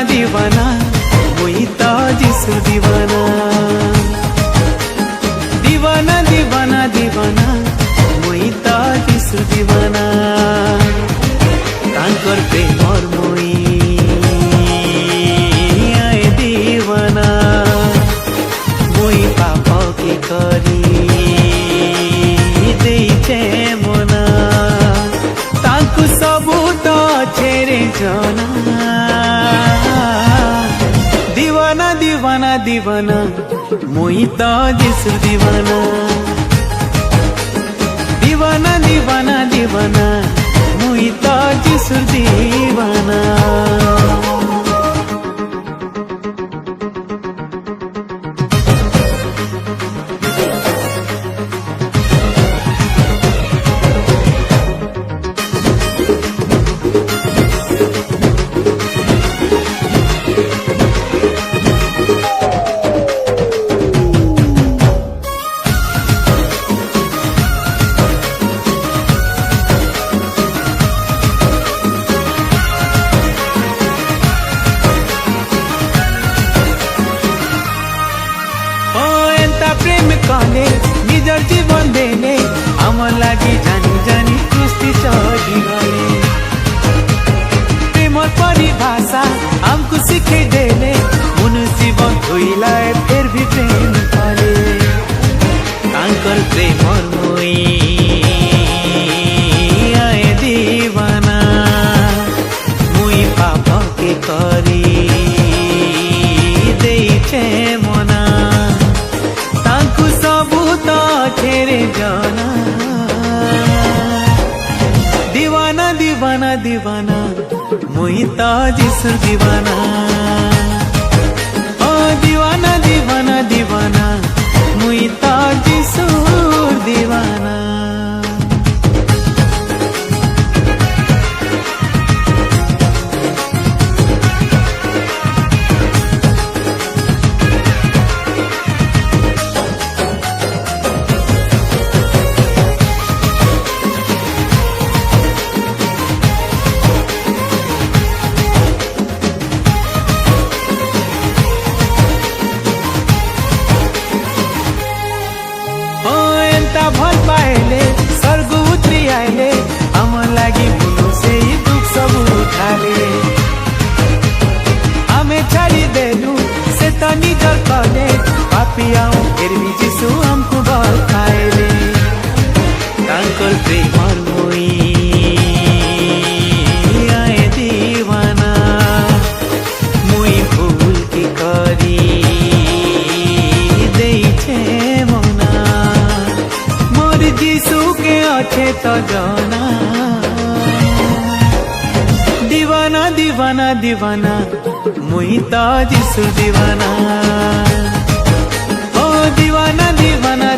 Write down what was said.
दीवाना मुई तो जिसु दीवाना दीवाना दीवाना दीवाना मुई तो जिसु दीवाना तांकर प्रेमर मुई आए दीवाना मुई पाप की करी देइछे मना तांकु सबू तो छेरे जना दीवाना दीवाना दीवाना मुई तो जिसु दीवाना दीवाना दीवाना दीवाना मुई तो जिसु दीवाना कले निजर जीवन देले आम लगी जानी जानी कुस्ती चढ़ी गले प्रेम परिभाषा हमको सीखे देले मनुष्य बंधुला फिर भी प्रेम कले कांकर प्रेम मुई आए दीवाना मुई पाप के करी देइछे मना छेरे जाना दीवाना दीवाना दीवाना मुई तो जिसु दीवाना ओ दीवाना दीवाना दीवाना मुई तो जिसु दीवाना भल पाएले स्वर्ग उतरी आएले हम लगी भूलो से ही दुख सब उठाले हमें छाड़ी देलू से तो निजर कले पापी आऊं फिर भी जिसु हमको बल खाएले तांकर प्रेमर मुई आए दीवाना मुई भूल की करी देइछे मना जिसु के अच्छे तो जाना दीवाना दीवाना दीवाना मुई तो जिसु दीवाना ओ दीवाना दीवाना